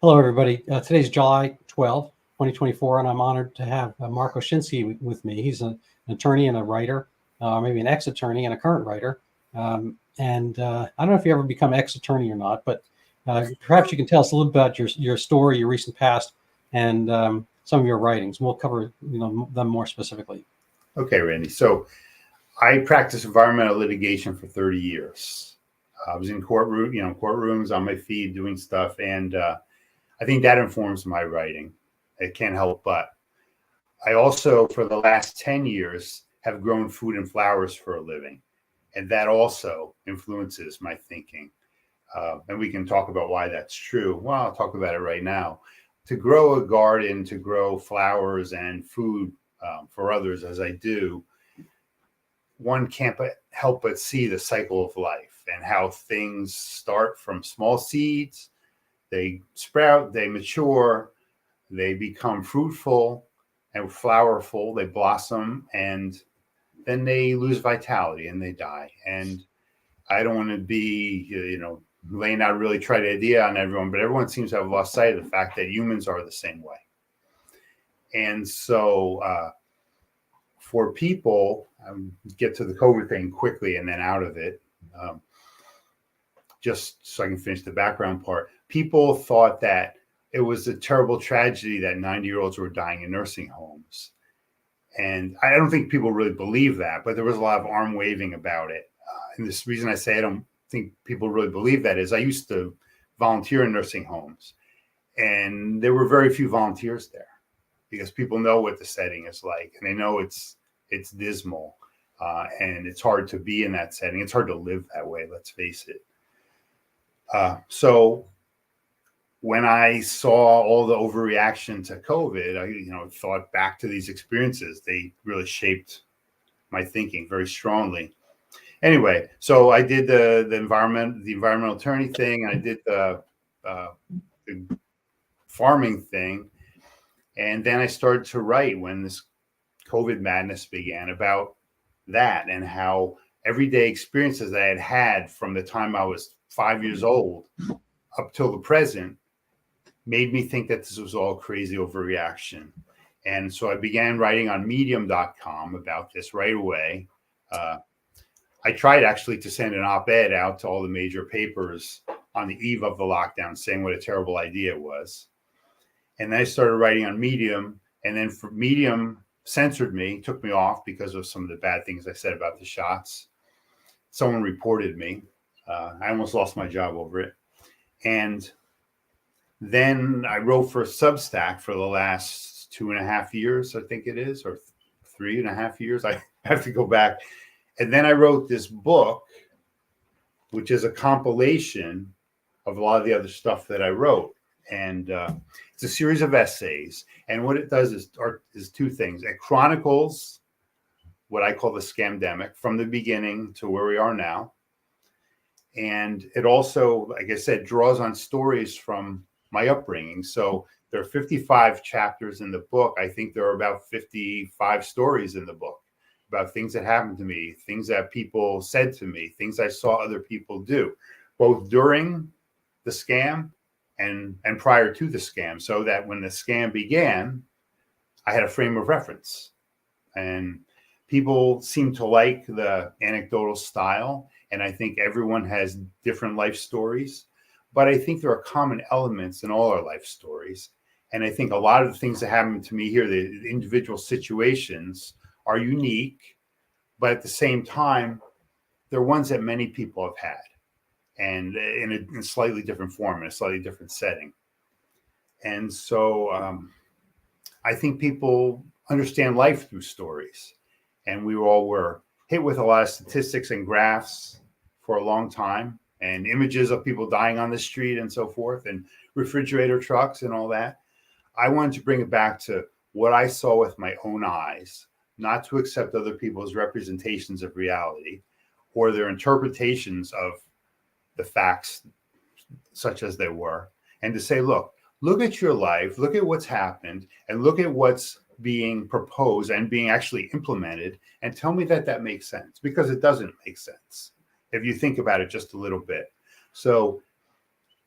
Hello, everybody. Today's July 12th, 2024, and I'm honored to have Mark Oshinskie with me. He's an attorney and a writer, maybe an ex-attorney and a current writer. I don't know if you ever become ex-attorney or not, but perhaps you can tell us a little about your story, your recent past, and some of your writings. We'll cover them more specifically. Okay, Randy. So I practiced environmental litigation for 30 years. I was in courtrooms on my feed doing stuff, and I think that informs my writing. It can't help but. I also, for the last 10 years, have grown food and flowers for a living, and that also influences my thinking. And we can talk about why that's true. Well, I'll talk about it right now. To grow a garden, to grow flowers and food for others, as I do, one can't help but see the cycle of life and how things start from small seeds. They sprout, they mature, they become fruitful and flowerful, they blossom, and then they lose vitality and they die. And I don't want to be, laying out a really trite idea on everyone, but everyone seems to have lost sight of the fact that humans are the same way. And so for people, get to the COVID thing quickly and then out of it, just so I can finish the background part. People thought that it was a terrible tragedy that 90-year-olds were dying in nursing homes. And I don't think people really believe that, but there was a lot of arm waving about it. And this reason I say I don't think people really believe that is I used to volunteer in nursing homes, and there were very few volunteers there because people know what the setting is like, and they know it's dismal, and it's hard to be in that setting. It's hard to live that way, let's face it. So when I saw all the overreaction to COVID, I thought back to these experiences. They really shaped my thinking very strongly. Anyway, so I did the environmental attorney thing, and I did the farming thing, and then I started to write when this COVID madness began about that and how everyday experiences that I had had from the time I was 5 years old up till the present made me think that this was all crazy overreaction. And so I began writing on medium.com about this right away. I tried actually to send an op-ed out to all the major papers on the eve of the lockdown saying what a terrible idea it was. And then I started writing on Medium, and then for Medium censored me, took me off because of some of the bad things I said about the shots. Someone reported me. I almost lost my job over it. And then I wrote for Substack for the last 2.5 years, I think it is, or 3.5 years. I have to go back. And then I wrote this book, which is a compilation of a lot of the other stuff that I wrote. And it's a series of essays. And what it does is two things. It chronicles what I call the scamdemic from the beginning to where we are now. And it also, like I said, draws on stories from my upbringing. So there are 55 chapters in the book. I think there are about 55 stories in the book about things that happened to me, things that people said to me, things I saw other people do, both during the scam and prior to the scam, so that when the scam began, I had a frame of reference. And people seem to like the anecdotal style, and I think everyone has different life stories, but I think there are common elements in all our life stories. And I think a lot of the things that happened to me here, the individual situations, are unique, but at the same time, they're ones that many people have had, and in a slightly different form, in a slightly different setting. And so I think people understand life through stories. And we all were hit with a lot of statistics and graphs for a long time, and images of people dying on the street and so forth, and refrigerator trucks and all that. I wanted to bring it back to what I saw with my own eyes, not to accept other people's representations of reality or their interpretations of the facts such as they were, and to say, look at your life, look at what's happened, and look at what's being proposed and being actually implemented, and tell me that makes sense, because it doesn't make sense if you think about it just a little bit. So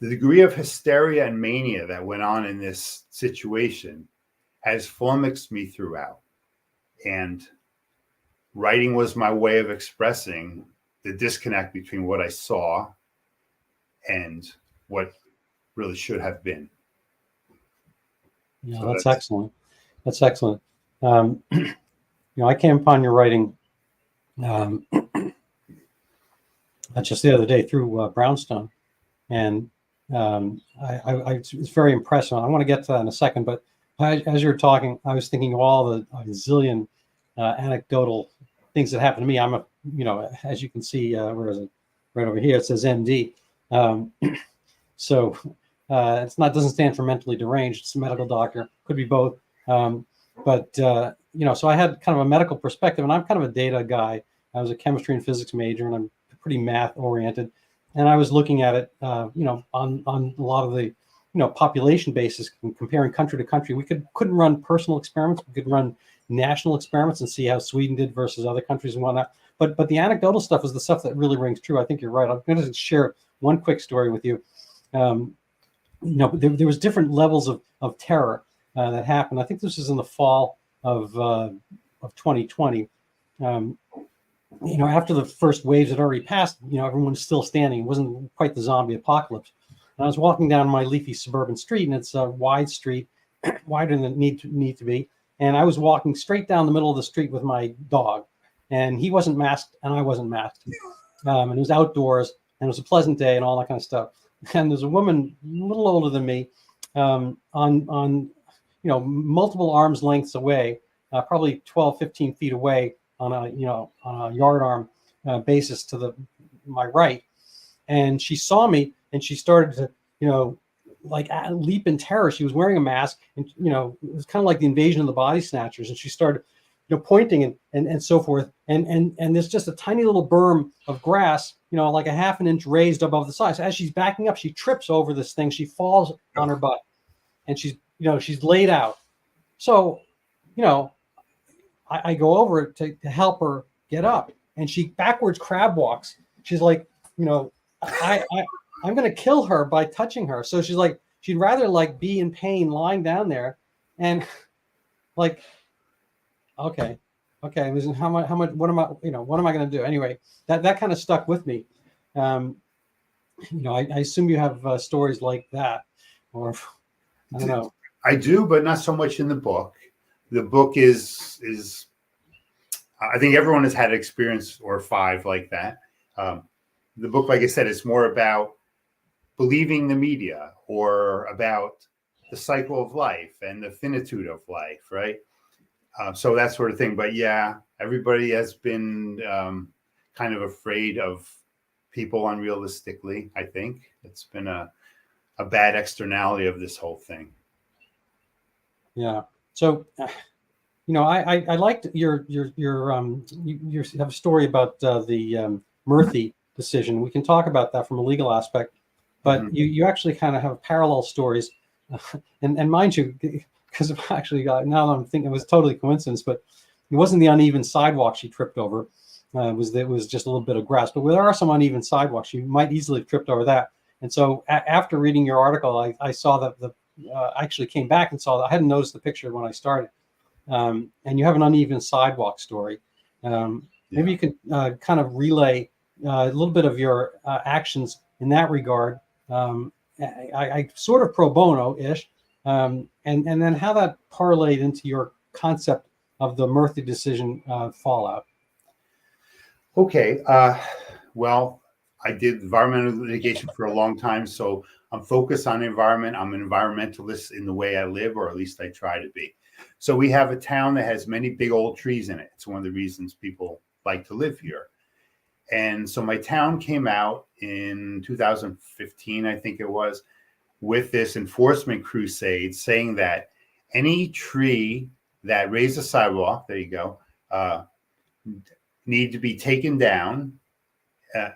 the degree of hysteria and mania that went on in this situation has flummoxed me throughout. And writing was my way of expressing the disconnect between what I saw and what really should have been. Yeah, So that's excellent. That's excellent. I came upon your writing just the other day through Brownstone, and I was very impressed. I want to get to that in a second, but as you're talking, I was thinking of all the zillion anecdotal things that happened to me. I'm as you can see, where is it? Right over here, it says MD. So it's not, doesn't stand for mentally deranged. It's a medical doctor, could be both. So I had kind of a medical perspective, and I'm kind of a data guy. I was a chemistry and physics major, and I'm pretty math oriented. And I was looking at it, on a lot of the, population basis, comparing country to country. We couldn't run personal experiments. We could run national experiments and see how Sweden did versus other countries and whatnot. But the anecdotal stuff is the stuff that really rings true. I think you're right. I'm going to share one quick story with you. There was different levels of terror that happened. I think this was in the fall of 2020. After the first waves had already passed, everyone's still standing. It wasn't quite the zombie apocalypse. And I was walking down my leafy suburban street, and it's a wide street, wider than it need to be. And I was walking straight down the middle of the street with my dog, and he wasn't masked, and I wasn't masked. And it was outdoors, and it was a pleasant day, and all that kind of stuff. And there's a woman a little older than me, on multiple arms lengths away, probably 12, 15 feet away, on a yard arm basis to my right. And she saw me, and she started to, leap in terror. She was wearing a mask, and, it was kind of like the invasion of the body snatchers. And she started, pointing and so forth. And there's just a tiny little berm of grass, like a half an inch raised above the side. So as she's backing up, she trips over this thing. She falls on her butt, and she's laid out. So, I go over to help her get up, and she backwards crab walks. She's like, I'm going to kill her by touching her. So she's like, she'd rather be in pain lying down there, and okay. How much, what am I going to do? Anyway, that kind of stuck with me. I assume you have stories like that, or I don't know. I do, but not so much in the book. The book is I think everyone has had an experience or five like that. The book, like I said, is more about believing the media, or about the cycle of life and the finitude of life, right? So that sort of thing. But yeah, everybody has been kind of afraid of people unrealistically. I think it's been a bad externality of this whole thing. Yeah. So, I liked you have a story about the Murphy decision. We can talk about that from a legal aspect, but you actually kind of have parallel stories, and mind you, because actually now that I'm thinking, it was totally coincidence, but it wasn't the uneven sidewalk she tripped over. It was just a little bit of grass, but there are some uneven sidewalks. She might easily have tripped over that. And so after reading your article, I saw that I actually came back and saw that. I hadn't noticed the picture when I started. And you have an uneven sidewalk story. Maybe you could kind of relay a little bit of your actions in that regard. I sort of pro bono-ish, and then how that parlayed into your concept of the Murphy decision fallout. Okay. Well, I did environmental litigation for a long time, so I'm focused on environment. I'm an environmentalist in the way I live, or at least I try to be. So we have a town that has many big old trees in it. It's one of the reasons people like to live here. And so my town came out in 2015, I think it was, with this enforcement crusade saying that any tree that raised a sidewalk, there you go, need to be taken down,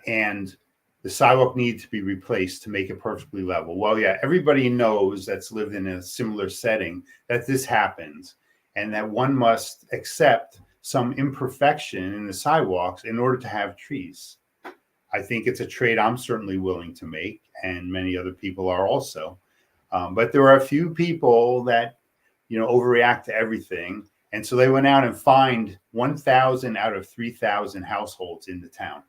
and the sidewalk needs to be replaced to make it perfectly level. Well, yeah, everybody knows that's lived in a similar setting that this happens, and that one must accept some imperfection in the sidewalks in order to have trees. I think it's a trade I'm certainly willing to make, and many other people are also. But there are a few people that, overreact to everything. And so they went out and fined 1,000 out of 3,000 households in the town.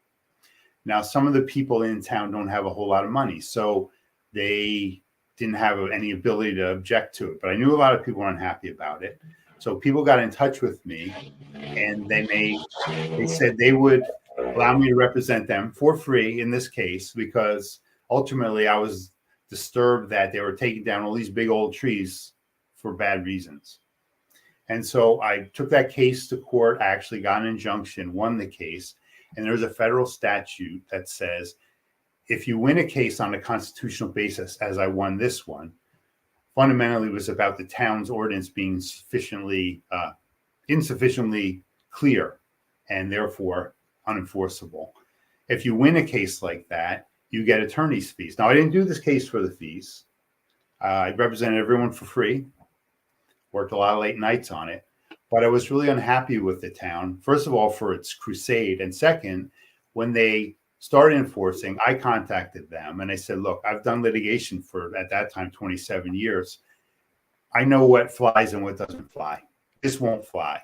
Now, some of the people in town don't have a whole lot of money, so they didn't have any ability to object to it. But I knew a lot of people were unhappy about it. So people got in touch with me, and they said they would allow me to represent them for free in this case, because ultimately I was disturbed that they were taking down all these big old trees for bad reasons. And so I took that case to court. I actually got an injunction, won the case. And there's a federal statute that says if you win a case on a constitutional basis, as I won this one, fundamentally it was about the town's ordinance being insufficiently clear and therefore unenforceable. If you win a case like that, you get attorney's fees. Now, I didn't do this case for the fees. I represented everyone for free, worked a lot of late nights on it, but I was really unhappy with the town, first of all, for its crusade. And second, when they started enforcing, I contacted them and I said, look, I've done litigation for, at that time, 27 years. I know what flies and what doesn't fly. This won't fly.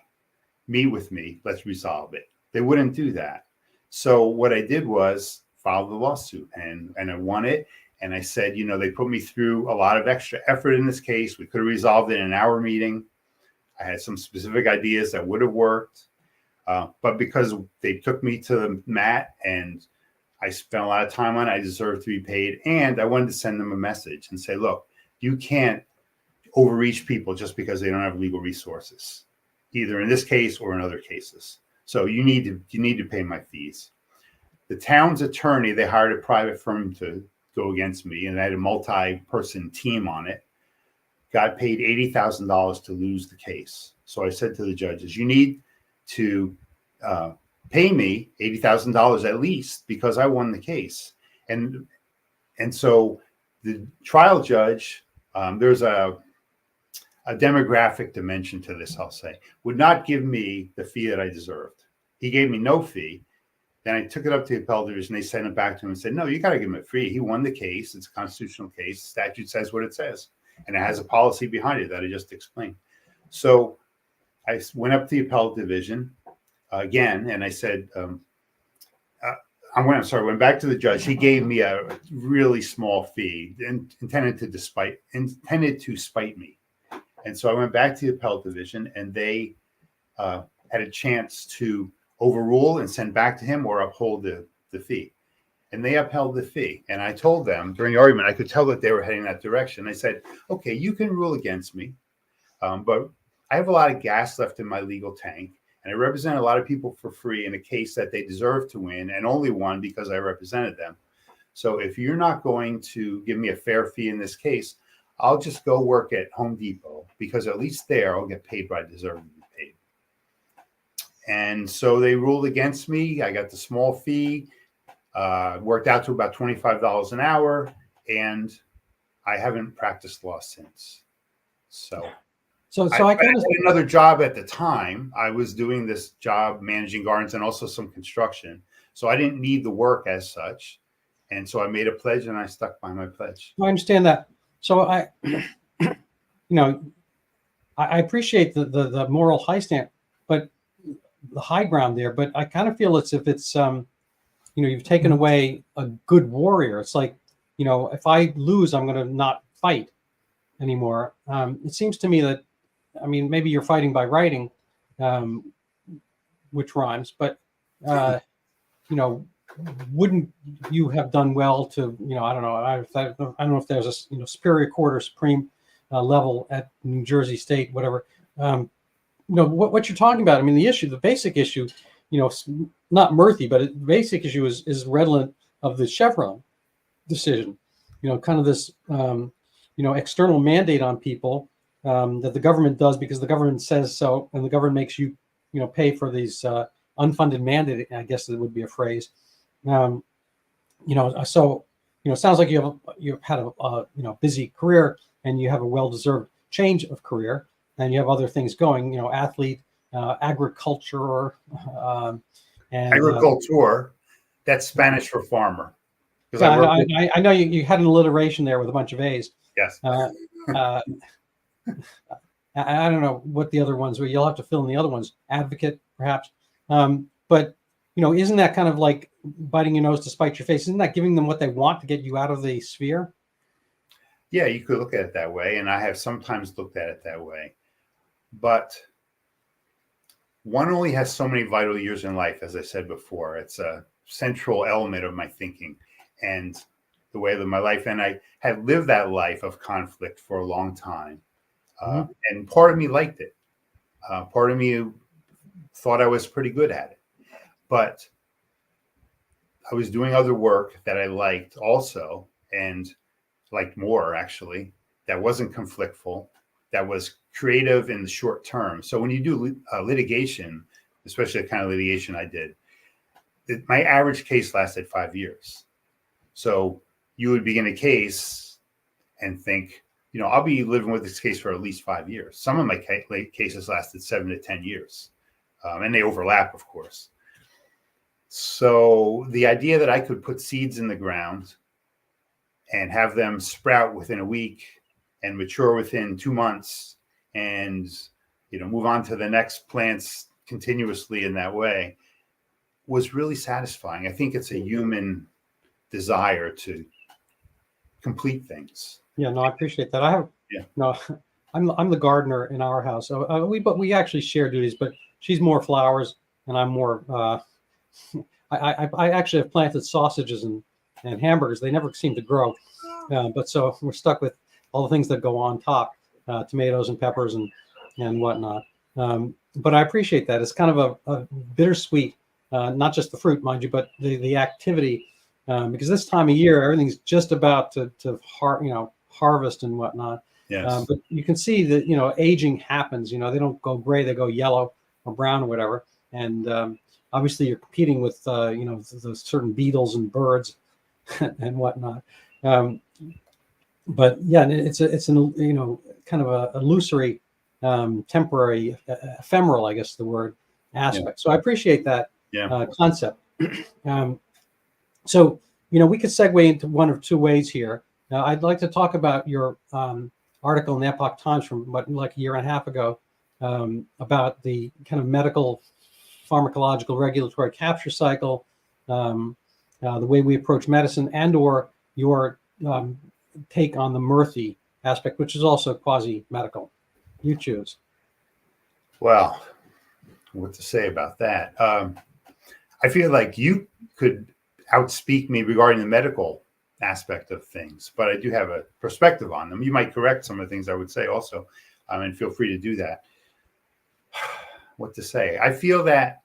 Meet with me. Let's resolve it. They wouldn't do that. So what I did was file the lawsuit, and I won it. And I said, they put me through a lot of extra effort in this case. We could have resolved it in an hour meeting. I had some specific ideas that would have worked. But because they took me to the mat and I spent a lot of time on it, I deserve to be paid. And I wanted to send them a message and say, look, you can't overreach people just because they don't have legal resources, either in this case or in other cases. So you need to pay my fees. The town's attorney, they hired a private firm to go against me, and I had a multi-person team on it, got paid $80,000 to lose the case. So I said to the judges, you need to pay me $80,000 at least because I won the case. And so the trial judge, there's a demographic dimension to this, I'll say, would not give me the fee that I deserved. He gave me no fee. Then I took it up to the appellate division. They sent it back to him and said, no, you got to give him a fee. He won the case. It's a constitutional case. The statute says what it says. And it has a policy behind it that I just explained. So I went up to the appellate division again, and I said, went back to the judge. He gave me a really small fee intended to spite me. And so I went back to the appellate division, and they had a chance to overrule and send back to him or uphold the fee. And they upheld the fee. And I told them during the argument, I could tell that they were heading that direction. I said, okay, you can rule against me, but I have a lot of gas left in my legal tank, and I represent a lot of people for free in a case that they deserve to win and only won because I represented them. So if you're not going to give me a fair fee in this case, I'll just go work at Home Depot, because at least there I'll get paid what I deserve to be paid. And so they ruled against me. I got the small fee, worked out to about $25 an hour, and I haven't practiced law since. So I had another job at the time. I was doing this job managing gardens and also some construction. So I didn't need the work as such. And so I made a pledge, and I stuck by my pledge. I understand that. So I appreciate the moral high stand, but the high ground there. But I kind of feel it's if it's you've taken away a good warrior. It's like, if I lose, I'm going to not fight anymore. It seems to me that, maybe you're fighting by writing, which rhymes, but wouldn't you have done well to, I don't know if there's a superior court or supreme level at New Jersey State, whatever. What you're talking about. The basic issue, not Murthy, but the basic issue is redolent of the Chevron decision. Kind of this, external mandate on people that the government does because the government says so, and the government makes you, pay for these unfunded mandate. I guess it would be a phrase. So it sounds like you've had a busy career, and you have a well-deserved change of career, and you have other things going. Athlete, agriculture, and agriculture. That's Spanish for farmer. Because Yeah, I work with, I know you had an alliteration there with a bunch of A's. yes. Uh, uh, I don't know what the other ones were. You'll have to fill in the other ones. Advocate, perhaps. But isn't that kind of like biting your nose to spite your face? Isn't that giving them what they want to get you out of the sphere? Yeah, you could look at it that way. And I have sometimes looked at it that way. But one only has so many vital years in life, as I said before. It's a central element of my thinking and the way I live my life. And I have lived that life of conflict for a long time. And part of me liked it. Part of me thought I was pretty good at it. But I was doing other work that I liked also, and liked more actually, that wasn't conflictful, that was creative in the short term. So when you do litigation, especially the kind of litigation I did, my average case lasted 5 years. So you would begin a case and think, I'll be living with this case for at least 5 years. Some of my cases lasted 7 to 10 years, and they overlap, of course. So the idea that I could put seeds in the ground and have them sprout within a week and mature within 2 months and, move on to the next plants continuously in that way was really satisfying. I think it's a human desire to complete things. Yeah, no, I appreciate that. I have no, I'm the gardener in our house. So we actually share duties, but she's more flowers and I'm more. I actually have planted sausages and hamburgers. They never seem to grow, but so we're stuck with all the things that go on top, tomatoes and peppers and whatnot. But I appreciate that. It's kind of a bittersweet, not just the fruit, mind you, but the activity. Because this time of year, everything's just about to harvest and whatnot. Yes. But you can see that, aging happens, they don't go gray, they go yellow or brown or whatever. And obviously you're competing with, those certain beetles and birds and whatnot. But yeah, it's an, kind of a illusory, temporary, ephemeral, I guess the word aspect. Yeah. So I appreciate that concept. So, we could segue into one of two ways here. Now, I'd like to talk about your article in the Epoch Times from like a year and a half ago about the kind of medical pharmacological regulatory capture cycle, the way we approach medicine, and or your take on the Murthy aspect, which is also quasi-medical. You choose. Well, what to say about that? I feel like you could outspeak me regarding the medical aspect of things, but I do have a perspective on them. You might correct some of the things I would say also, and feel free to do that. What to say? I feel that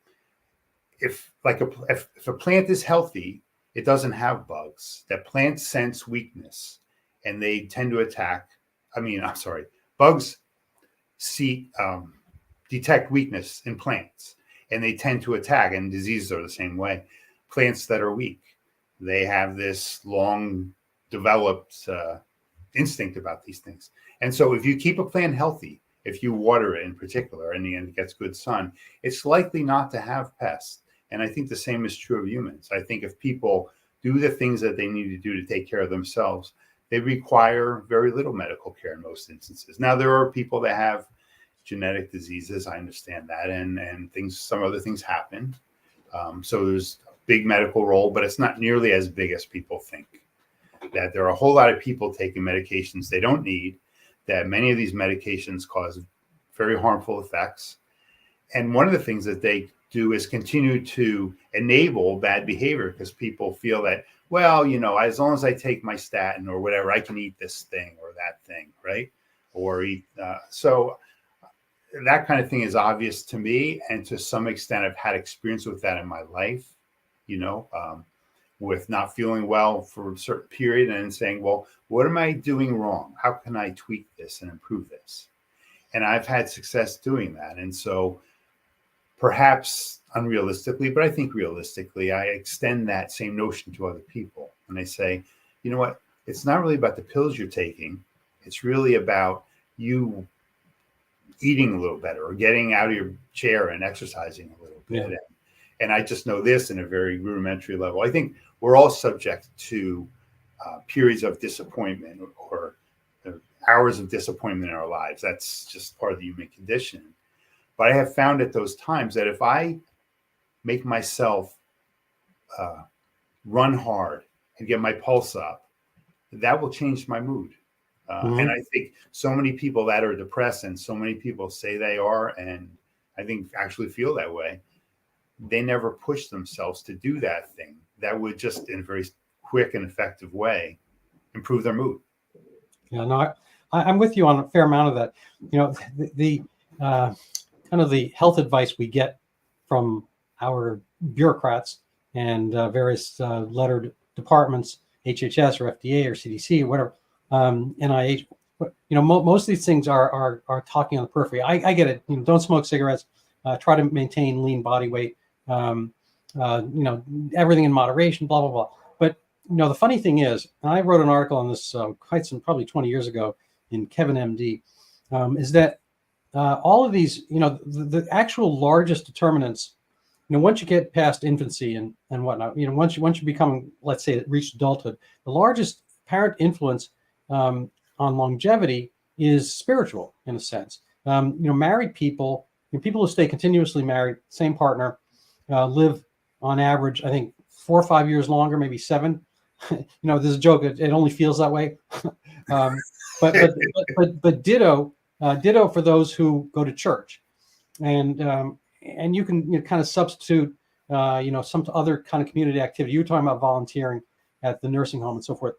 if a plant is healthy, it doesn't have bugs. That plants sense weakness and they tend to attack. Bugs detect weakness in plants and they tend to attack, and diseases are the same way. Plants that are weak, they have this long developed instinct about these things. And so if you keep a plant healthy, if you water it in particular, and it gets good sun, it's likely not to have pests. And I think the same is true of humans. I think if people do the things that they need to do to take care of themselves, they require very little medical care in most instances. Now, there are people that have genetic diseases. I understand that. And some other things happen. So there's a big medical role, but it's not nearly as big as people think. That there are a whole lot of people taking medications they don't need, that many of these medications cause very harmful effects. And one of the things that they do is continue to enable bad behavior because people feel that, well, as long as I take my statin or whatever, I can eat this thing or that thing, right? Or eat. So that kind of thing is obvious to me. And to some extent, I've had experience with that in my life, with not feeling well for a certain period and saying, well, what am I doing wrong? How can I tweak this and improve this? And I've had success doing that. And so perhaps unrealistically, but I think realistically, I extend that same notion to other people. And I say, you know what? It's not really about the pills you're taking. It's really about you eating a little better or getting out of your chair and exercising a little bit And I just know this in a very rudimentary level. I think we're all subject to periods of disappointment or hours of disappointment in our lives. That's just part of the human condition. But I have found at those times that if I make myself run hard and get my pulse up, that will change my mood. And I think so many people that are depressed, and so many people say they are, and I think actually feel that way, they never push themselves to do that thing that would just in a very quick and effective way improve their mood. Yeah, no, I'm with you on a fair amount of that. You know, the kind of the health advice we get from our bureaucrats and various lettered departments, HHS or FDA or CDC or whatever, NIH. You know, most of these things are talking on the periphery. I get it. You know, don't smoke cigarettes. Try to maintain lean body weight. You know, everything in moderation. Blah blah blah. But you know, the funny thing is, and I wrote an article on this probably 20 years ago in Kevin MD, is that all of these, you know, the actual largest determinants, you know, once you get past infancy and whatnot, you know, once you become, let's say, reach adulthood, the largest apparent influence on longevity is spiritual, in a sense. You know, married people, you know, people who stay continuously married, same partner, live on average, I think, 4 or 5 years longer, maybe 7. You know, there's a joke. It only feels that way. But ditto for those who go to church, and you can, you know, kind of substitute, you know, some other kind of community activity. You were talking about volunteering at the nursing home and so forth.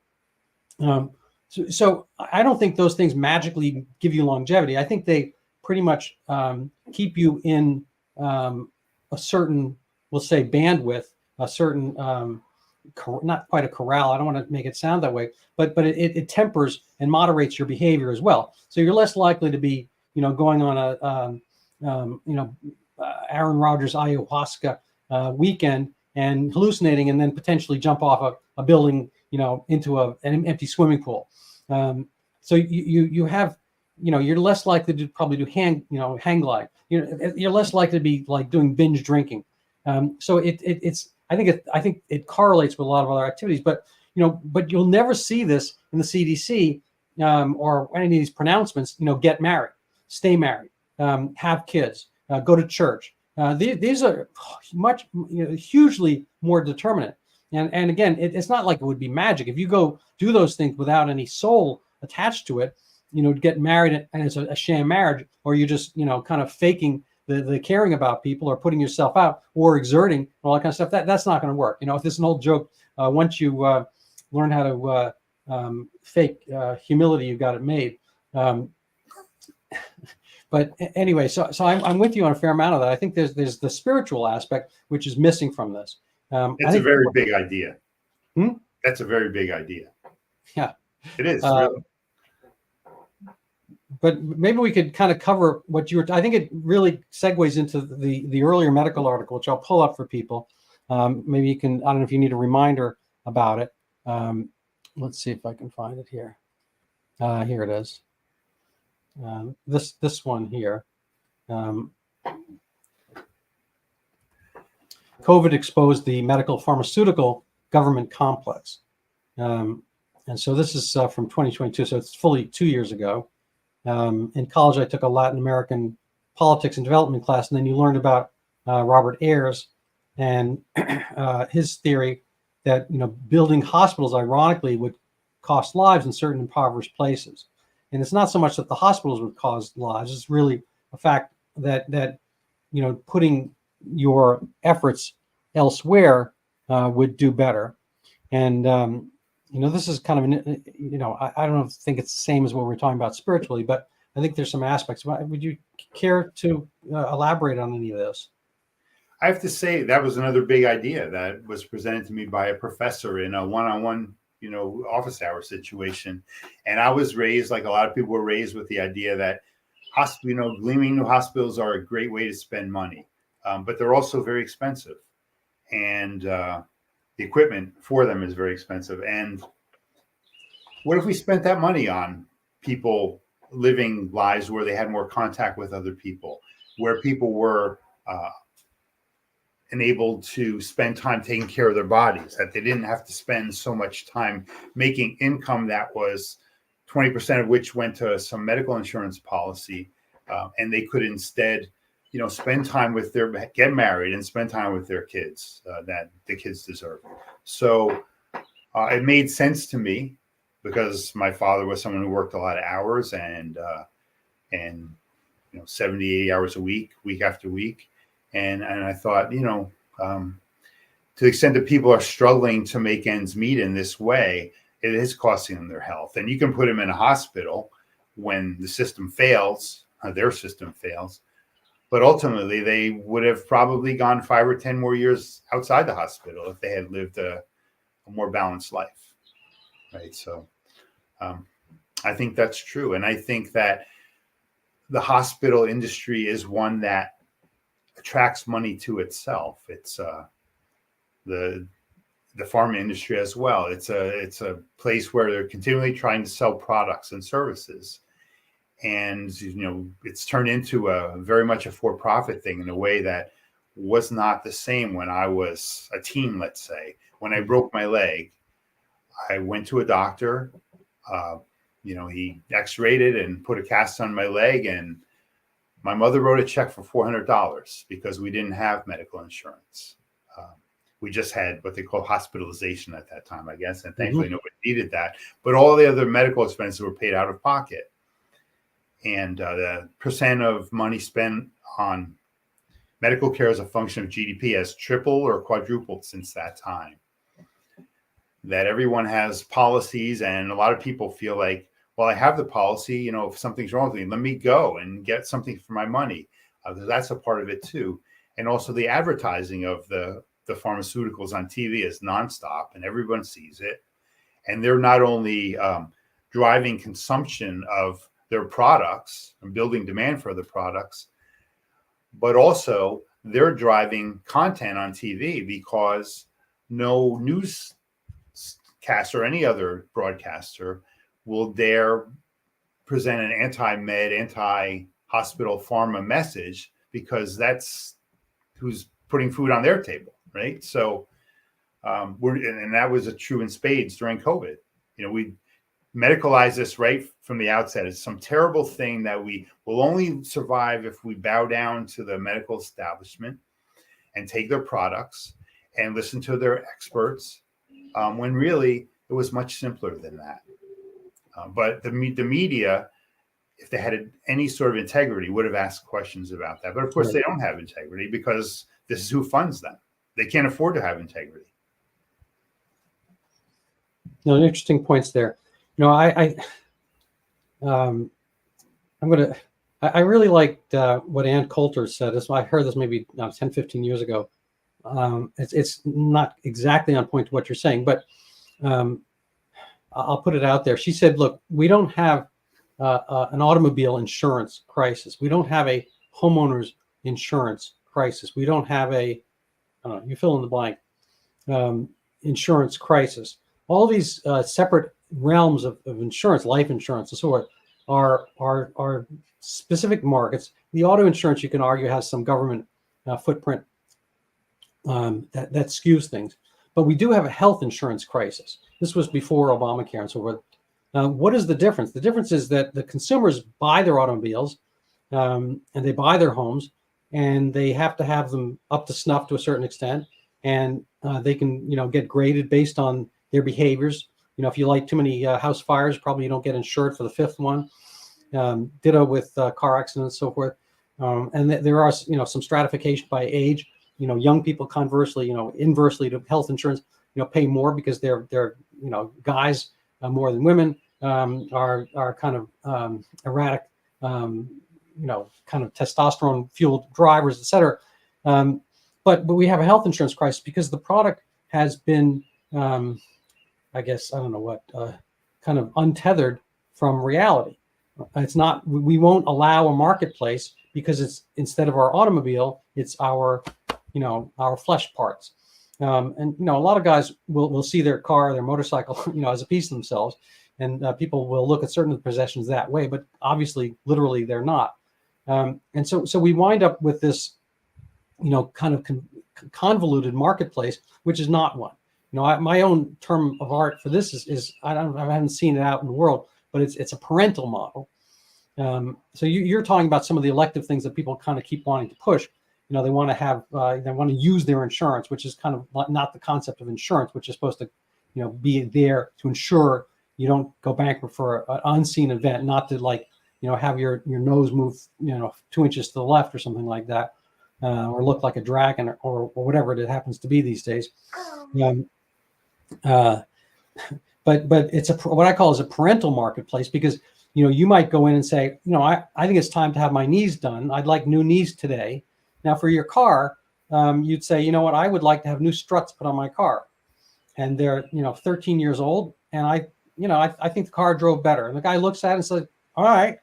So I don't think those things magically give you longevity. I think they pretty much keep you in a certain, we'll say, bandwidth, a certain, not quite a corral. I don't want to make it sound that way, but it tempers and moderates your behavior as well. So you're less likely to be, you know, going on a, Aaron Rodgers ayahuasca weekend and hallucinating, and then potentially jump off a building, you know, into an empty swimming pool. So you have, you know, you're less likely to probably do hang glide. You're less likely to be like doing binge drinking. So it's I think it correlates with a lot of other activities, but you'll never see this in the CDC or any of these pronouncements. You know, get married, stay married, have kids, go to church. These are much, you know, hugely more determinant. And again, it's not like it would be magic if you go do those things without any soul attached to it. You know, get married and it's a sham marriage, or you're just, you know, kind of faking the caring about people, or putting yourself out, or exerting, and all that kind of stuff. That's not going to work. You know, if there's an old joke, once you learn how to fake humility, you've got it made. But anyway, so I'm with you on a fair amount of that. I think there's the spiritual aspect which is missing from this. That's a very big idea. Hmm? That's a very big idea. Yeah, it is. Really. But maybe we could kind of cover what you were. I think it really segues into the earlier medical article, which I'll pull up for people. Maybe you can. I don't know if you need a reminder about it. Let's see if I can find it here. Here it is. This one here. COVID exposed the medical pharmaceutical government complex. And so this is from 2022. So it's fully 2 years ago. In college, I took a Latin American politics and development class, and then you learned about Robert Ayers and his theory that, you know, building hospitals, ironically, would cost lives in certain impoverished places. And it's not so much that the hospitals would cause lives; it's really a fact that you know, putting your efforts elsewhere would do better. And you know, this is kind of an, you know, I don't think it's the same as what we're talking about spiritually, but I think there's some aspects. Would you care to elaborate on any of this? I have to say that was another big idea that was presented to me by a professor in a one-on-one, you know, office hour situation. And I was raised, like a lot of people were raised, with the idea that you know, gleaming new hospitals are a great way to spend money, but they're also very expensive, and the equipment for them is very expensive. And what if we spent that money on people living lives where they had more contact with other people, where people were enabled to spend time taking care of their bodies, that they didn't have to spend so much time making income that was 20% of which went to some medical insurance policy, and they could instead, spend time with get married and spend time with their kids that the kids deserve. So it made sense to me because my father was someone who worked a lot of hours and 70, 80 hours a week after week. And I thought, to the extent that people are struggling to make ends meet in this way, it is costing them their health. And you can put them in a hospital when the system fails, their system fails. But ultimately, they would have probably gone 5 or 10 more years outside the hospital if they had lived a more balanced life. Right. So I think that's true. And I think that the hospital industry is one that attracts money to itself. It's the pharma industry as well. It's a place where they're continually trying to sell products and services, and it's turned into very much a for-profit thing in a way that was not the same when I was a teen. Let's say when I broke my leg, I went to a doctor. He x-rayed it and put a cast on my leg, and my mother wrote a check for $400 because we didn't have medical insurance. We just had what they call hospitalization at that time, I guess. And thankfully, nobody needed that. But all the other medical expenses were paid out of pocket. And the percent of money spent on medical care as a function of GDP has tripled or quadrupled since that time. That everyone has policies, and a lot of people feel like, well, I have the policy, if something's wrong with me, let me go and get something for my money. That's a part of it too. And also the advertising of the pharmaceuticals on TV is nonstop, and everyone sees it. And they're not only driving consumption of their products and building demand for the products, but also they're driving content on TV because no newscaster or any other broadcaster will dare present an anti-med, anti-hospital pharma message, because that's who's putting food on their table, right? So and that was a true in spades during COVID. We medicalize this right from the outset. It's some terrible thing that we will only survive if we bow down to the medical establishment and take their products and listen to their experts, when really it was much simpler than that. But the media, if they had any sort of integrity, would have asked questions about that. But of course, they don't have integrity because this is who funds them. They can't afford to have integrity. Interesting points there. I really liked what Ann Coulter said. I heard this maybe 10, 15 years ago. It's not exactly on point to what you're saying, but I'll put it out there. She said, look, we don't have an automobile insurance crisis. We don't have a homeowner's insurance crisis. We don't have you fill in the blank, insurance crisis. All these separate realms of insurance, life insurance and so forth, are specific markets. The auto insurance, you can argue, has some government footprint that skews things. But we do have a health insurance crisis. This was before Obamacare and so forth. What is the difference? The difference is that the consumers buy their automobiles and they buy their homes, and they have to have them up to snuff to a certain extent, and they can get graded based on their behaviors. If you light too many house fires, probably you don't get insured for the fifth one. Ditto with car accidents and so forth. And there are some stratification by age. Young people conversely, inversely to health insurance, pay more because they're guys more than women, are kind of erratic, kind of testosterone fueled drivers, et cetera. But we have a health insurance crisis because the product has been, I guess, I don't know what, kind of untethered from reality. It's not, we won't allow a marketplace because it's, instead of our automobile, it's our flesh parts. And a lot of guys will see their car, their motorcycle, as a piece of themselves, and people will look at certain possessions that way, but obviously, literally, they're not. And so we wind up with this, kind convoluted marketplace, which is not one. My own term of art for this is I haven't seen it out in the world, but it's a parental model. So you're talking about some of the elective things that people kind of keep wanting to push. They want to have they want to use their insurance, which is kind of not the concept of insurance, which is supposed to be there to ensure you don't go bankrupt for an unseen event, not to have your nose move 2 inches to the left or something like that, or look like a dragon or whatever it happens to be these days. But it's what I call is a parental marketplace, because you might go in and say, I think it's time to have my knees done. I'd like new knees today. Now for your car, you'd say, what, I would like to have new struts put on my car, and they're 13 years old, and I think the car drove better. And the guy looks at it and says, all right,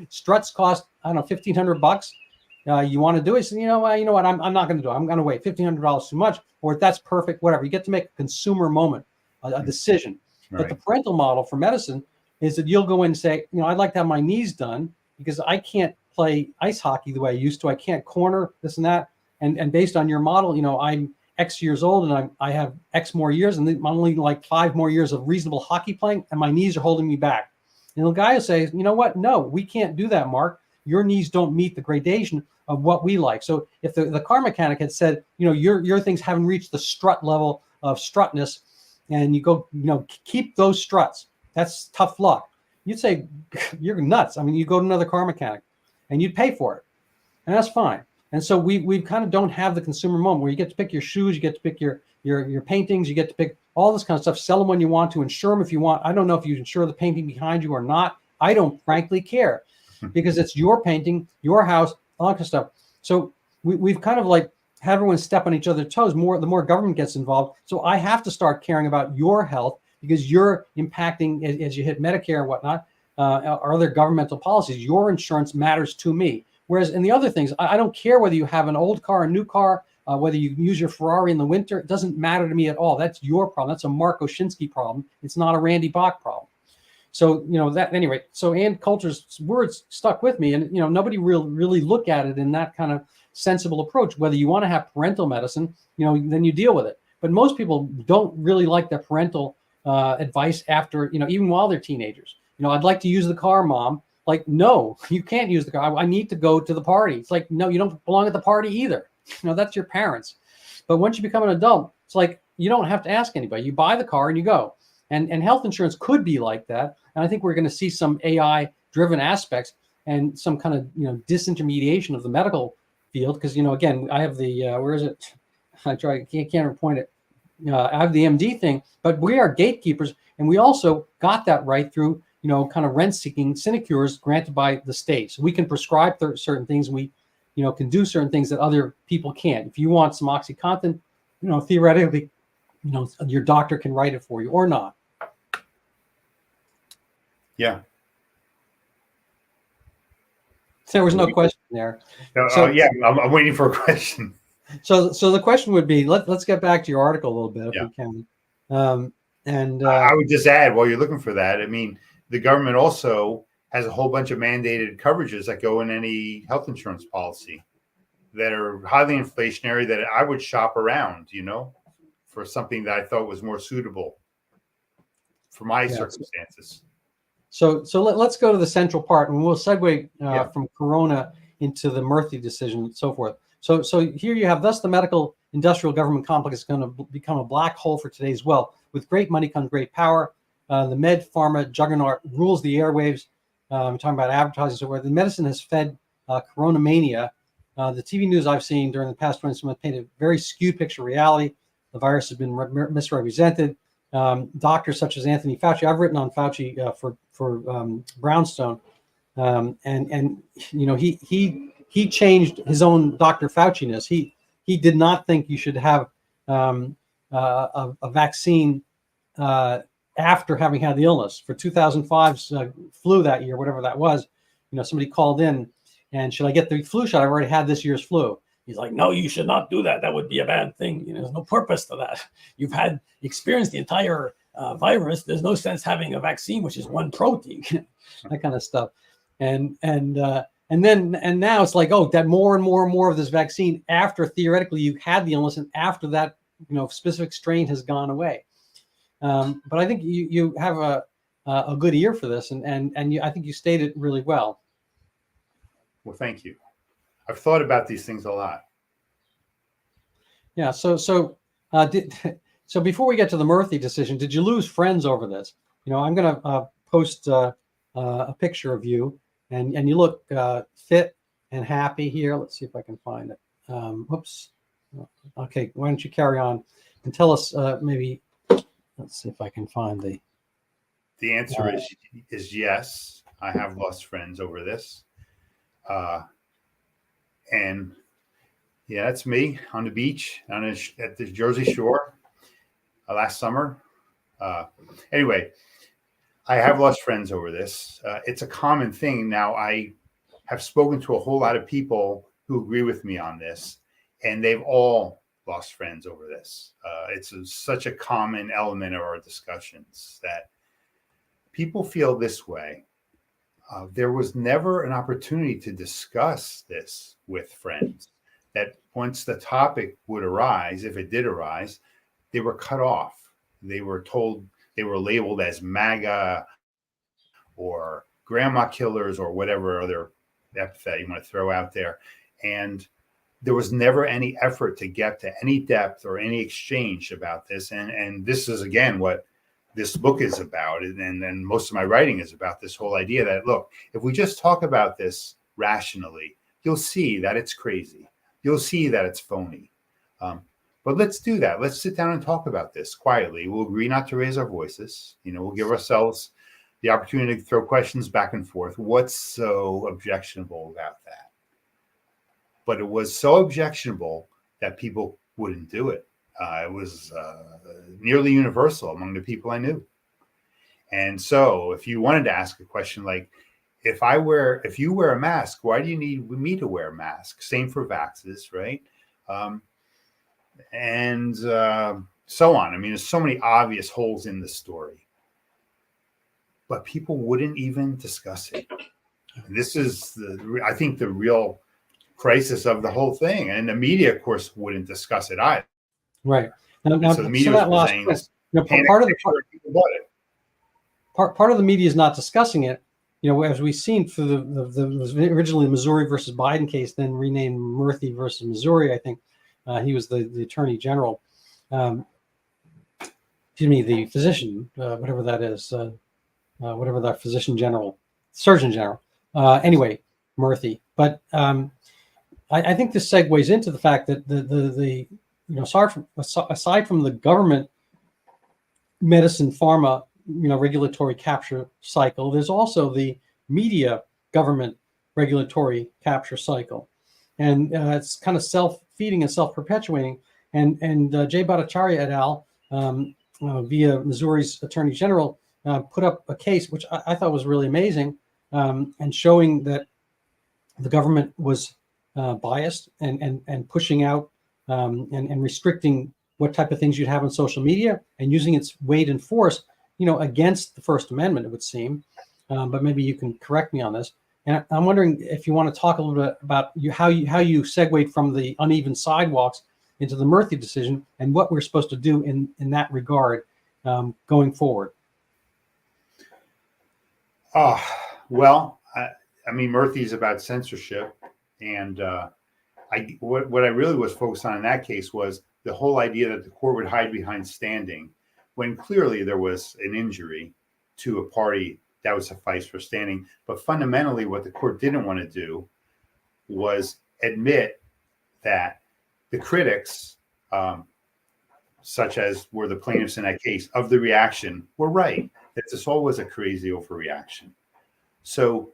struts cost, I don't know, $1,500. You want to do it? So, you know what? I'm not going to do it. I'm going to wait. $1,500 too much, or that's perfect, whatever. You get to make a consumer moment, a decision. Right. But the parental model for medicine is that you'll go in and say, I'd like to have my knees done because I can't play ice hockey the way I used to. I can't corner this and that. And based on your model, I'm X years old and I have X more years, and I'm only like 5 more years of reasonable hockey playing, and my knees are holding me back. And the guy will say, you know what? No, we can't do that, Mark. Your knees don't meet the gradation of what we like. So if the car mechanic had said, your things haven't reached the strut level of strutness, and you go, keep those struts, that's tough luck. You'd say, you're nuts. I mean, you go to another car mechanic and you'd pay for it, and that's fine. And so we kind of don't have the consumer moment where you get to pick your shoes, you get to pick your paintings, you get to pick all this kind of stuff, sell them when you want to, insure them if you want. I don't know if you insure the painting behind you or not. I don't frankly care, because it's your painting, your house, all that kind of stuff. So we've kind of like had everyone step on each other's toes. The more government gets involved. So I have to start caring about your health, because you're impacting, as you hit Medicare and whatnot, or other governmental policies. Your insurance matters to me. Whereas in the other things, I don't care whether you have an old car, a new car, whether you use your Ferrari in the winter. It doesn't matter to me at all. That's your problem. That's a Mark Oshinskie problem. It's not a Randy Bach problem. So, that anyway. So Ann Coulter's words stuck with me, and nobody really look at it in that kind of sensible approach. Whether you want to have parental medicine, then you deal with it. But most people don't really like their parental advice after, even while they're teenagers. I'd like to use the car, Mom. Like, no, you can't use the car. I need to go to the party. It's like, no, you don't belong at the party either. That's your parents. But once you become an adult, it's like you don't have to ask anybody. You buy the car and you go. And health insurance could be like that. And I think we're going to see some AI-driven aspects and some kind of disintermediation of the medical field. Because again, I have the where is it? I can't point it. I have the MD thing, but we are gatekeepers, and we also got that right through kind of rent-seeking sinecures granted by the state. So we can prescribe certain things. We can do certain things that other people can't. If you want some OxyContin, theoretically, your doctor can write it for you or not. Yeah. So there was no question there. Yeah, I'm waiting for a question. So the question would be, let's get back to your article a little bit if we can. I would just add, while you're looking for that, I mean, the government also has a whole bunch of mandated coverages that go in any health insurance policy that are highly inflationary, that I would shop around, for something that I thought was more suitable for my circumstances. So let's go to the central part, and we'll segue from Corona into the Murthy decision and so forth. So here you have, thus the medical industrial government complex is going to become a black hole for today's wealth. With great money comes great power. The med pharma juggernaut rules the airwaves. I'm talking about advertising and so forth. The medicine has fed Corona mania. The TV news I've seen during the past 20 months painted a very skewed picture of reality. The virus has been misrepresented. Doctors such as Anthony Fauci, I've written on Fauci for Brownstone, and he changed his own Dr. Fauci-ness. He did not think you should have a vaccine after having had the illness. For 2005's flu that year, whatever that was, somebody called in and, should I get the flu shot? I've already had this year's flu. He's like, no, you should not do that. That would be a bad thing. There's no purpose to that. You've experienced the entire virus. There's no sense having a vaccine, which is one protein, that kind of stuff. And and now it's like, oh, that more and more and more of this vaccine after theoretically you had the illness and after that, specific strain has gone away. But I think you have a good ear for this, and I think you stated it really well. Well, thank you. I've thought about these things a lot. Yeah. So before we get to the Murthy decision, did you lose friends over this? I'm going to post a picture of you, and you look fit and happy here. Let's see if I can find it. Whoops. Okay. Why don't you carry on and tell us maybe? Let's see if I can find the. The answer is yes. I have lost friends over this, and yeah, that's me on the beach at the Jersey Shore last summer. Anyway, I have lost friends over this. It's a common thing now. I have spoken to a whole lot of people who agree with me on this, and they've all lost friends over this. It's such a common element of our discussions that people feel this way. There was never an opportunity to discuss this with friends, that once the topic would arise, if it did arise, they were cut off. They were told, they were labeled as MAGA or grandma killers or whatever other epithet you want to throw out there. And there was never any effort to get to any depth or any exchange about this. And this is, again, what this book is about. And most of my writing is about this whole idea that, look, if we just talk about this rationally, you'll see that it's crazy. You'll see that it's phony. But let's do that. Let's sit down and talk about this quietly. We'll agree not to raise our voices. We'll give ourselves the opportunity to throw questions back and forth. What's so objectionable about that? But it was so objectionable that people wouldn't do it. It was nearly universal among the people I knew. And so if you wanted to ask a question like, if you wear a mask, why do you need me to wear a mask? Same for vaxxers, right? And so on. I mean, there's so many obvious holes in the story. But people wouldn't even discuss it. And this is, I think, the real crisis of the whole thing. And the media, of course, wouldn't discuss it either. Right. Now, so the media was saying this. Part of the media is not discussing it. As we've seen through the originally Missouri versus Biden case, then renamed Murthy versus Missouri, I think. He was the attorney general. The physician, whatever that is, whatever that physician general, surgeon general. Anyway, Murthy. But I think this segues into the fact that the aside from the government medicine pharma regulatory capture cycle, there's also the media government regulatory capture cycle, and it's kind of self-feeding and self-perpetuating. And Jay Bhattacharya et al. Via Missouri's Attorney General put up a case which I thought was really amazing, and showing that the government was biased and pushing out and restricting what type of things you'd have on social media and using its weight and force, against the First Amendment, it would seem. But maybe you can correct me on this. And I'm wondering if you want to talk a little bit about how you segued from the uneven sidewalks into the Murthy decision and what we're supposed to do in that regard going forward. Well, I mean, Murthy is about censorship, and what I really was focused on in that case was the whole idea that the court would hide behind standing when clearly there was an injury to a party that would suffice for standing. But fundamentally, what the court didn't want to do was admit that the critics, such as were the plaintiffs in that case, of the reaction were right, that this all was a crazy overreaction. So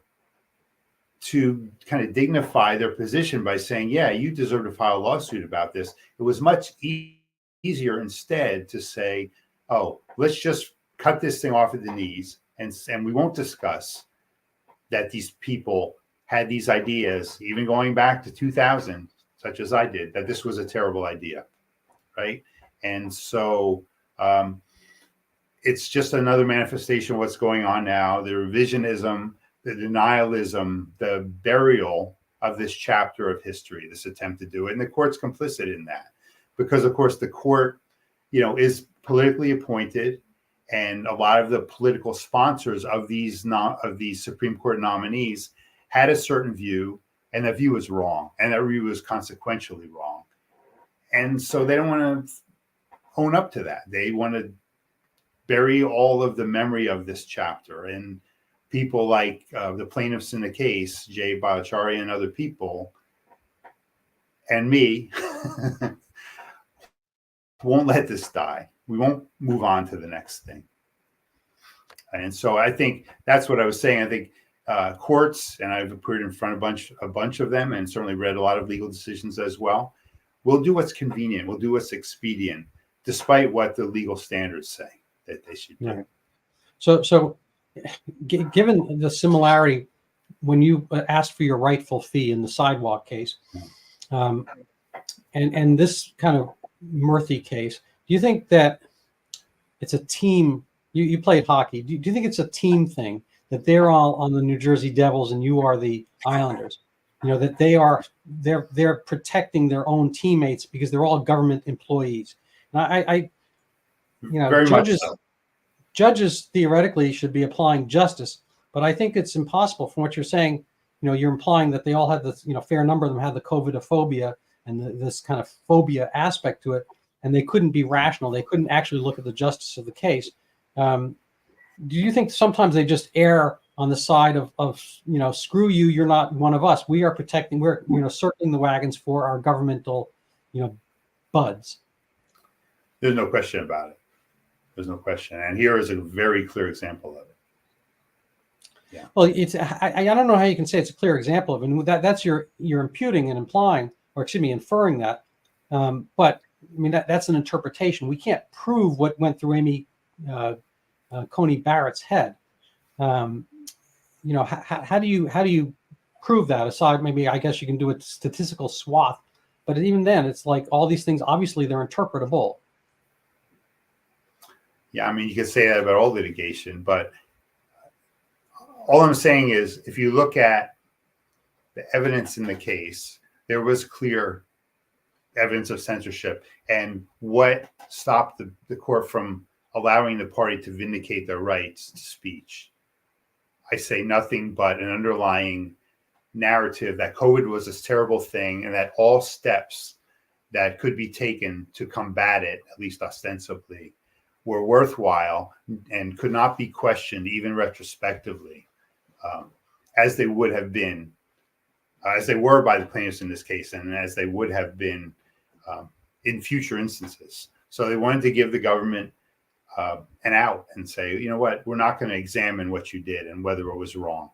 to kind of dignify their position by saying, yeah, you deserve to file a lawsuit about this, it was much easier instead to say, oh, let's just cut this thing off at the knees, and we won't discuss that these people had these ideas, even going back to 2000, such as I did, that this was a terrible idea, right? And so it's just another manifestation of what's going on now, the revisionism the denialism, the burial of this chapter of history, this attempt to do it. And the court's complicit in that because, of course, the court, is politically appointed, and a lot of the political sponsors of these Supreme Court nominees had a certain view, and that view was wrong, and that view was consequentially wrong. And so they don't want to own up to that. They want to bury all of the memory of this chapter. And people like the plaintiffs in the case, Jay Bhattacharya and other people, and me, won't let this die. We won't move on to the next thing. And so I think that's what I was saying. I think courts, and I've appeared in front of a bunch of them, and certainly read a lot of legal decisions as well, will do what's convenient, will do what's expedient, despite what the legal standards say that they should do. Right. So given the similarity, when you asked for your rightful fee in the sidewalk case, and this kind of Murthy case, do you think that it's a team? You played hockey. Do you think it's a team thing that they're all on the New Jersey Devils and you are the Islanders? That they're protecting their own teammates because they're all government employees. And Very judges much so. Judges theoretically should be applying justice, but I think it's impossible from what you're saying. You're implying that they all had this, fair number of them had the COVIDophobia and this kind of phobia aspect to it, and they couldn't be rational. They couldn't actually look at the justice of the case. Do you think sometimes they just err on the side of screw you, you're not one of us. We're circling the wagons for our governmental, buds. There's no question about it. There's no question. And here is a very clear example of it. Yeah. Well, I don't know how you can say it's a clear example of it. And that's you're imputing and implying, or inferring that. But I mean, that's an interpretation. We can't prove what went through Amy Coney Barrett's head. How do you prove that? Aside, maybe I guess you can do a statistical swath, but even then, it's like all these things. Obviously, they're interpretable. Yeah, I mean, you could say that about all litigation, but all I'm saying is, if you look at the evidence in the case, there was clear evidence of censorship, and what stopped the court from allowing the party to vindicate their rights to speech. I say nothing but an underlying narrative that COVID was this terrible thing, and that all steps that could be taken to combat it, at least ostensibly, were worthwhile and could not be questioned, even retrospectively, as they would have been, as they were by the plaintiffs in this case, and as they would have been in future instances. So they wanted to give the government an out and say, you know what, we're not going to examine what you did and whether it was wrong.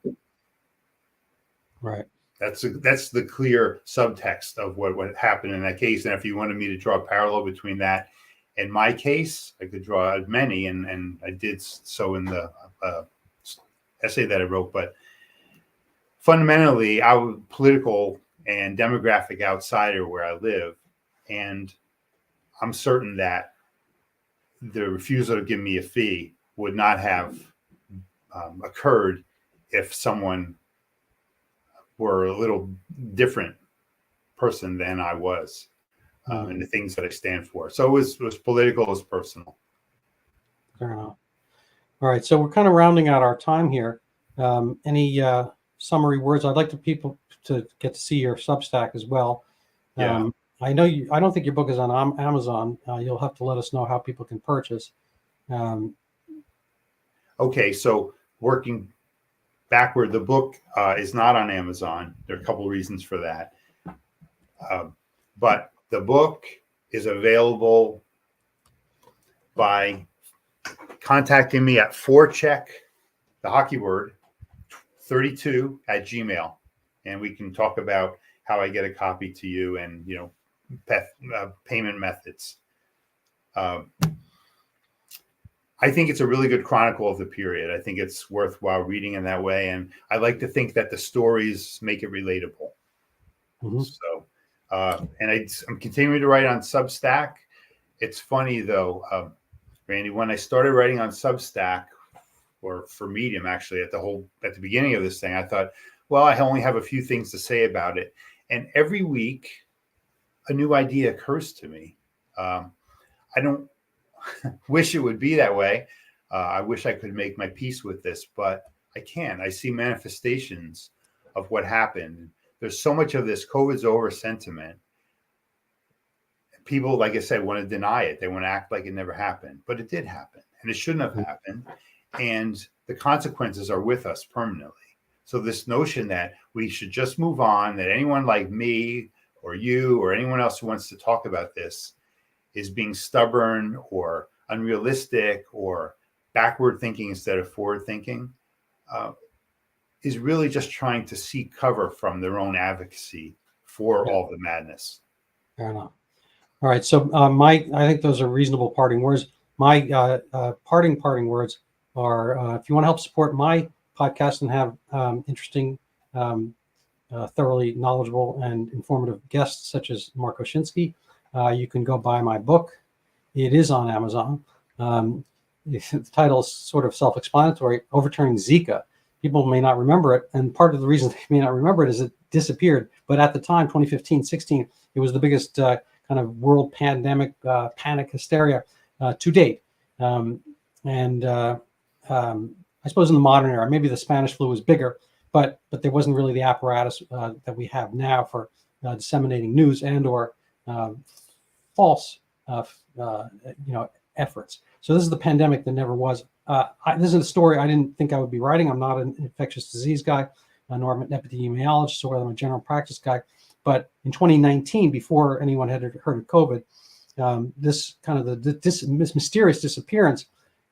Right. That's the clear subtext of what happened in that case. And if you wanted me to draw a parallel between that and my case, I could draw many, and I did so in the essay that I wrote. But fundamentally, I'm a political and demographic outsider where I live, and I'm certain that the refusal to give me a fee would not have occurred if someone were a little different person than I was, and the things that I stand for. So it was political, it was personal. Fair enough. All right, so we're kind of rounding out our time here. Any summary words? I'd like people to get to see your Substack as well. Yeah. I know you. I don't think your book is on Amazon. You'll have to let us know how people can purchase. Okay, so working backward, the book is not on Amazon. There are a couple of reasons for that. But the book is available by contacting me at forecheck, the hockey word, 32 at Gmail. And we can talk about how I get a copy to you and, payment methods. I think it's a really good chronicle of the period. I think it's worthwhile reading in that way. And I like to think that the stories make it relatable. Mm-hmm. So, and I'm continuing to write on Substack. It's funny, though, Randy, when I started writing on Substack, or for Medium, actually, at the beginning of this thing. I thought, well, I only have a few things to say about it. And every week, a new idea occurs to me. I don't wish it would be that way. I wish I could make my peace with this, but I can't. I see manifestations of what happened. There's so much of this COVID's over sentiment. People, like I said, want to deny it. They want to act like it never happened, but it did happen, and it shouldn't have happened. And the consequences are with us permanently. So this notion that we should just move on, that anyone like me or you or anyone else who wants to talk about this is being stubborn or unrealistic or backward thinking instead of forward thinking, is really just trying to seek cover from their own advocacy for all the madness. Fair enough. All right. So I think those are reasonable parting words. My parting words are, if you want to help support my podcast and have interesting, thoroughly knowledgeable and informative guests such as Mark Oshinskie, you can go buy my book. It is on Amazon. The title is sort of self-explanatory, Overturning Zika. People may not remember it, and part of the reason they may not remember it is it disappeared. But at the time, 2015-16, it was the biggest kind of world pandemic, panic hysteria to date. I suppose in the modern era, maybe the Spanish flu was bigger, but there wasn't really the apparatus that we have now for disseminating news and or false efforts. So this is the pandemic that never was. This is a story I didn't think I would be writing. I'm not an infectious disease guy, nor an epidemiologist, or I'm a general practice guy. But in 2019, before anyone had heard of COVID, this kind of this mysterious disappearance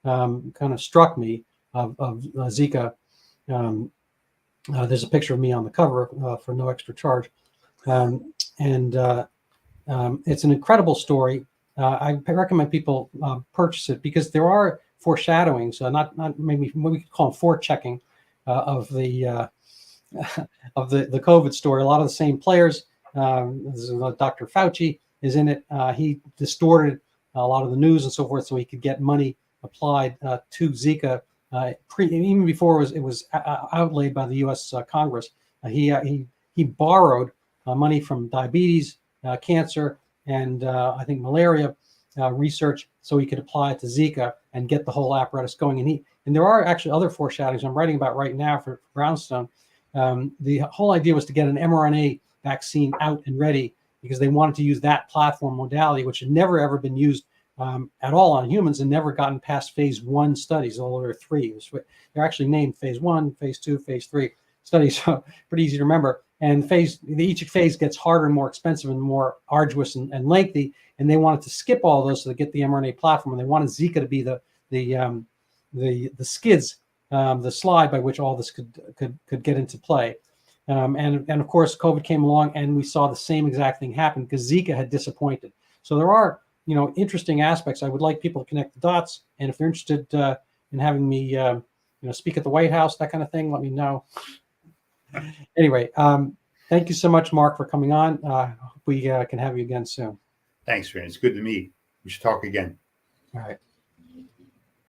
kind of struck me of Zika. There's a picture of me on the cover for no extra charge. It's an incredible story. I recommend people purchase it because there are foreshadowings, not maybe what we could call forechecking of the COVID story. A lot of the same players. Dr. Fauci is in it. He distorted a lot of the news and so forth, so he could get money applied to Zika even before it was outlaid by the U.S. Congress. He borrowed money from diabetes, cancer, and I think malaria research, so he could apply it to Zika and get the whole apparatus going. And there are actually other foreshadowings I'm writing about right now for Brownstone. The whole idea was to get an mRNA vaccine out and ready because they wanted to use that platform modality, which had never ever been used at all on humans and never gotten past phase 1 studies. Although there are 3. They're actually named phase 1, phase 2, phase 3 studies. So pretty easy to remember. And each phase gets harder and more expensive and more arduous and lengthy. And they wanted to skip all those so they get the mRNA platform. And they wanted Zika to be the skids, the slide by which all this could get into play. And of course, COVID came along and we saw the same exact thing happen because Zika had disappointed. So there are interesting aspects. I would like people to connect the dots. And if they're interested in having me speak at the White House, that kind of thing, let me know. Anyway, thank you so much, Mark, for coming on. Hope we can have you again soon. Thanks, Rand. It's good to meet. We should talk again. All right.